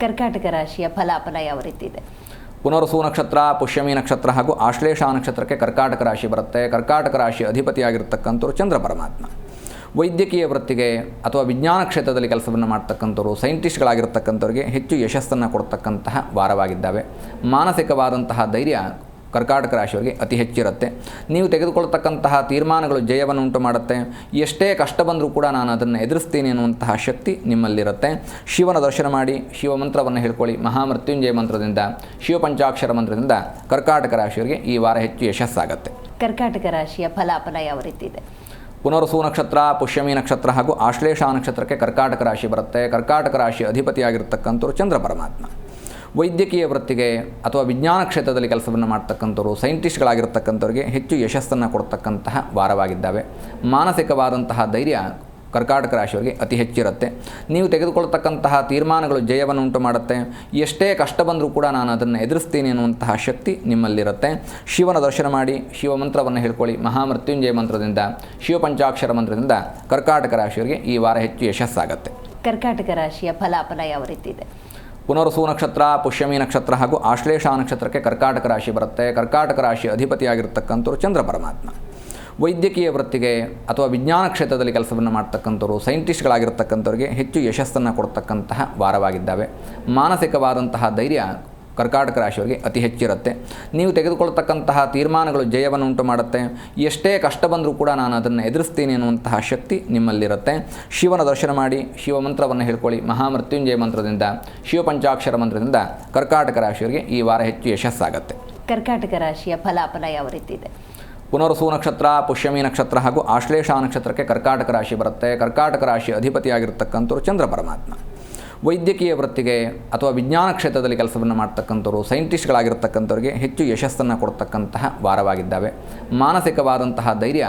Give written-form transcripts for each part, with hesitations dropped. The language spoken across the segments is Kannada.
ಕರ್ಕಾಟಕ ರಾಶಿಯ ಫಲಾಫಲ ಯಾವ ರೀತಿ ಇದೆ? ಪುನರ್ವಸು ನಕ್ಷತ್ರ, ಪುಷ್ಯಮಿ ನಕ್ಷತ್ರ ಹಾಗೂ ಆಶ್ಲೇಷ ನಕ್ಷತ್ರಕ್ಕೆ ಕರ್ಕಾಟಕ ರಾಶಿ ಬರುತ್ತೆ. ಕರ್ಕಾಟಕ ರಾಶಿ ಅಧಿಪತಿಯಾಗಿರ್ತಕ್ಕಂಥವ್ರು ಚಂದ್ರ ಪರಮಾತ್ಮ. ವೈದ್ಯಕೀಯ ವೃತ್ತಿಗೆ ಅಥವಾ ವಿಜ್ಞಾನ ಕ್ಷೇತ್ರದಲ್ಲಿ ಕೆಲಸವನ್ನು ಮಾಡ್ತಕ್ಕಂಥವ್ರು, ಸೈಂಟಿಸ್ಟ್ಗಳಾಗಿರ್ತಕ್ಕಂಥವ್ರಿಗೆ ಹೆಚ್ಚು ಯಶಸ್ಸನ್ನು ಕೊಡ್ತಕ್ಕಂತಹ ವಾರವಾಗಿದ್ದಾವೆ. ಮಾನಸಿಕವಾದಂತಹ ಧೈರ್ಯ ಕರ್ಕಾಟಕ ರಾಶಿಯವರಿಗೆ ಅತಿ ಹೆಚ್ಚಿರುತ್ತೆ. ನೀವು ತೆಗೆದುಕೊಳ್ತಕ್ಕಂತಹ ತೀರ್ಮಾನಗಳು ಜಯವನ್ನು ಉಂಟು ಮಾಡುತ್ತೆ. ಎಷ್ಟೇ ಕಷ್ಟ ಬಂದರೂ ಕೂಡ ನಾನು ಅದನ್ನು ಎದುರಿಸ್ತೀನಿ ಅನ್ನುವಂತಹ ಶಕ್ತಿ ನಿಮ್ಮಲ್ಲಿರುತ್ತೆ. ಶಿವನ ದರ್ಶನ ಮಾಡಿ, ಶಿವ ಮಂತ್ರವನ್ನು ಹೇಳ್ಕೊಳ್ಳಿ. ಮಹಾಮೃತ್ಯುಂಜಯ ಮಂತ್ರದಿಂದ, ಶಿವಪಂಚಾಕ್ಷರ ಮಂತ್ರದಿಂದ ಕರ್ಕಾಟಕ ರಾಶಿಯವರಿಗೆ ಈ ವಾರ ಹೆಚ್ಚು ಯಶಸ್ಸಾಗುತ್ತೆ. ಕರ್ಕಾಟಕ ರಾಶಿಯ ಫಲಾಫಲ ಯಾವ ರೀತಿ ಇದೆ? ಪುನರ್ವಸು ನಕ್ಷತ್ರ, ಪುಷ್ಯಮಿ ನಕ್ಷತ್ರ ಹಾಗೂ ಆಶ್ಲೇಷ ನಕ್ಷತ್ರಕ್ಕೆ ಕರ್ಕಾಟಕ ರಾಶಿ ಬರುತ್ತೆ. ಕರ್ಕಾಟಕ ರಾಶಿ ಅಧಿಪತಿಯಾಗಿರ್ತಕ್ಕಂಥವ್ರು ಚಂದ್ರ ಪರಮಾತ್ಮ. ವೈದ್ಯಕೀಯ ವೃತ್ತಿಗೆ ಅಥವಾ ವಿಜ್ಞಾನ ಕ್ಷೇತ್ರದಲ್ಲಿ ಕೆಲಸವನ್ನು ಮಾಡ್ತಕ್ಕಂಥವ್ರು, ಸೈಂಟಿಸ್ಟ್ಗಳಾಗಿರ್ತಕ್ಕಂಥವ್ರಿಗೆ ಹೆಚ್ಚು ಯಶಸ್ಸನ್ನು ಕೊಡ್ತಕ್ಕಂತಹ ವಾರವಾಗಿದ್ದಾವೆ. ಮಾನಸಿಕವಾದಂತಹ ಧೈರ್ಯ ಕರ್ಕಾಟಕ ರಾಶಿಯವರಿಗೆ ಅತಿ ಹೆಚ್ಚಿರುತ್ತೆ. ನೀವು ತೆಗೆದುಕೊಳ್ತಕ್ಕಂತಹ ತೀರ್ಮಾನಗಳು ಜಯವನ್ನು ಉಂಟು ಮಾಡುತ್ತೆ. ಎಷ್ಟೇ ಕಷ್ಟ ಬಂದರೂ ಕೂಡ ನಾನು ಅದನ್ನು ಎದುರಿಸ್ತೀನಿ ಅನ್ನುವಂತಹ ಶಕ್ತಿ ನಿಮ್ಮಲ್ಲಿರುತ್ತೆ. ಶಿವನ ದರ್ಶನ ಮಾಡಿ, ಶಿವ ಮಂತ್ರವನ್ನು ಹೇಳ್ಕೊಳ್ಳಿ. ಮಹಾಮೃತ್ಯುಂಜಯ ಮಂತ್ರದಿಂದ, ಶಿವಪಂಚಾಕ್ಷರ ಮಂತ್ರದಿಂದ ಕರ್ಕಾಟಕ ರಾಶಿಯವರಿಗೆ ಈ ವಾರ ಹೆಚ್ಚು ಯಶಸ್ಸಾಗುತ್ತೆ. ಕರ್ಕಾಟಕ ರಾಶಿಯ ಫಲಾಫಲ ಯಾವ ರೀತಿ ಇದೆ? ಪುನರ್ವಸು ನಕ್ಷತ್ರ, ಪುಷ್ಯಮಿ ನಕ್ಷತ್ರ ಹಾಗೂ ಆಶ್ಲೇಷ ನಕ್ಷತ್ರಕ್ಕೆ ಕರ್ಕಾಟಕ ರಾಶಿ ಬರುತ್ತೆ. ಕರ್ಕಾಟಕ ರಾಶಿ ಅಧಿಪತಿಯಾಗಿರ್ತಕ್ಕಂಥವ್ರು ಚಂದ್ರ ಪರಮಾತ್ಮ. ವೈದ್ಯಕೀಯ ವೃತ್ತಿಗೆ ಅಥವಾ ವಿಜ್ಞಾನ ಕ್ಷೇತ್ರದಲ್ಲಿ ಕೆಲಸವನ್ನು ಮಾಡ್ತಕ್ಕಂಥವ್ರು, ಸೈಂಟಿಸ್ಟ್ಗಳಾಗಿರ್ತಕ್ಕಂಥವ್ರಿಗೆ ಹೆಚ್ಚು ಯಶಸ್ಸನ್ನು ಕೊಡ್ತಕ್ಕಂತಹ ವಾರವಾಗಿದ್ದಾವೆ. ಮಾನಸಿಕವಾದಂತಹ ಧೈರ್ಯ ಕರ್ಕಾಟಕ ರಾಶಿಯವರಿಗೆ ಅತಿ ಹೆಚ್ಚಿರುತ್ತೆ. ನೀವು ತೆಗೆದುಕೊಳ್ತಕ್ಕಂತಹ ತೀರ್ಮಾನಗಳು ಜಯವನ್ನು ಉಂಟು ಮಾಡುತ್ತೆ. ಎಷ್ಟೇ ಕಷ್ಟ ಬಂದರೂ ಕೂಡ ನಾನು ಅದನ್ನು ಎದುರಿಸ್ತೀನಿ ಅನ್ನುವಂತಹ ಶಕ್ತಿ ನಿಮ್ಮಲ್ಲಿರುತ್ತೆ. ಶಿವನ ದರ್ಶನ ಮಾಡಿ, ಶಿವ ಮಂತ್ರವನ್ನು ಹೇಳ್ಕೊಳ್ಳಿ. ಮಹಾಮೃತ್ಯುಂಜಯ ಮಂತ್ರದಿಂದ, ಶಿವಪಂಚಾಕ್ಷರ ಮಂತ್ರದಿಂದ ಕರ್ಕಾಟಕ ರಾಶಿಯವರಿಗೆ ಈ ವಾರ ಹೆಚ್ಚು ಯಶಸ್ಸಾಗುತ್ತೆ. ಕರ್ಕಾಟಕ ರಾಶಿಯ ಫಲಾಫಲ ಯಾವ ರೀತಿ ಇದೆ? ಪುನರ್ವಸು ನಕ್ಷತ್ರ, ಪುಷ್ಯಮಿ ನಕ್ಷತ್ರ ಹಾಗೂ ಆಶ್ಲೇಷ ನಕ್ಷತ್ರಕ್ಕೆ ಕರ್ಕಾಟಕ ರಾಶಿ ಬರುತ್ತೆ. ಕರ್ಕಾಟಕ ರಾಶಿ ಅಧಿಪತಿಯಾಗಿರ್ತಕ್ಕಂಥವ್ರು ಚಂದ್ರ ಪರಮಾತ್ಮ. ವೈದ್ಯಕೀಯ ವೃತ್ತಿಗೆ ಅಥವಾ ವಿಜ್ಞಾನ ಕ್ಷೇತ್ರದಲ್ಲಿ ಕೆಲಸವನ್ನು ಮಾಡ್ತಕ್ಕಂಥವ್ರು, ಸೈಂಟಿಸ್ಟ್ಗಳಾಗಿರ್ತಕ್ಕಂಥವ್ರಿಗೆ ಹೆಚ್ಚು ಯಶಸ್ಸನ್ನು ಕೊಡ್ತಕ್ಕಂತಹ ವಾರವಾಗಿದ್ದಾವೆ. ಮಾನಸಿಕವಾದಂತಹ ಧೈರ್ಯ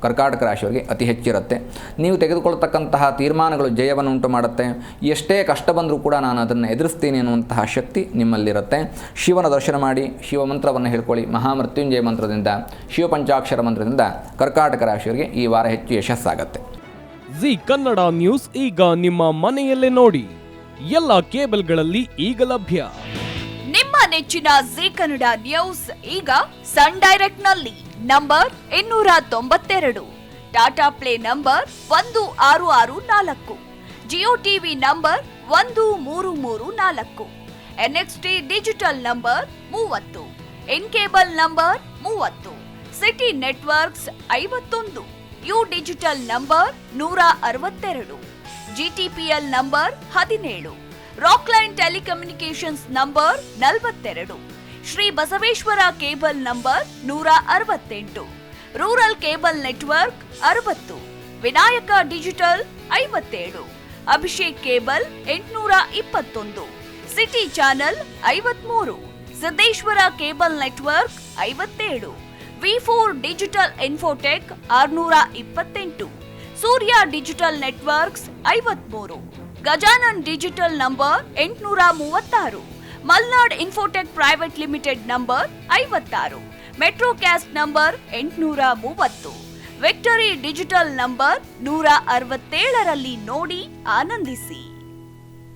ಕರ್ಕಾಟಕ ರಾಶಿಯವರಿಗೆ ಅತಿ ಹೆಚ್ಚಿರುತ್ತೆ. ನೀವು ತೆಗೆದುಕೊಳ್ತಕ್ಕಂತಹ ತೀರ್ಮಾನಗಳು ಜಯವನ್ನು ಉಂಟು ಮಾಡುತ್ತೆ. ಎಷ್ಟೇ ಕಷ್ಟ ಬಂದರೂ ಕೂಡ ನಾನು ಅದನ್ನು ಎದುರಿಸ್ತೀನಿ ಅನ್ನುವಂತಹ ಶಕ್ತಿ ನಿಮ್ಮಲ್ಲಿರುತ್ತೆ. ಶಿವನ ದರ್ಶನ ಮಾಡಿ, ಶಿವ ಮಂತ್ರವನ್ನು ಹೇಳ್ಕೊಳ್ಳಿ. ಮಹಾಮೃತ್ಯುಂಜಯ ಮಂತ್ರದಿಂದ, ಶಿವಪಂಚಾಕ್ಷರ ಮಂತ್ರದಿಂದ ಕರ್ಕಾಟಕ ರಾಶಿಯವರಿಗೆ ಈ ವಾರ ಹೆಚ್ಚು ಯಶಸ್ಸಾಗುತ್ತೆ. ಜಿ ಕನ್ನಡ ನ್ಯೂಸ್ ಈಗ ನಿಮ್ಮ ಮನೆಯಲ್ಲೇ ನೋಡಿ. ಎಲ್ಲ ಕೇಬಲ್ಗಳಲ್ಲಿ ಈಗ ಲಭ್ಯ. ನಿಮ್ಮ ನೆಚ್ಚಿನ ಜಿ ಕನ್ನಡ ನ್ಯೂಸ್ ಈಗ ಸನ್ ಡೈರೆಕ್ಟ್ ನಲ್ಲಿ number 292, Tata play number 1664, Jio TV number 1334, NXT digital number 30, in cable number 30, city networks 51, U digital number 162, GTPL number 17, Rockline telecommunications number 42, Shri Basaveshwara cable number 168, rural cable network 60, Vinayaka digital 57, Abhishek cable 821, city channel 53, Siddeshwara cable network 57, ವಿ4 digital infotech 628, Surya digital networks 53, Gajanan digital number 836, Malnad infotech private limited number 56, metrocast number 830, victory digital number 167ರಲ್ಲಿ ನೋಡಿ ಆನಂದಿಸಿ.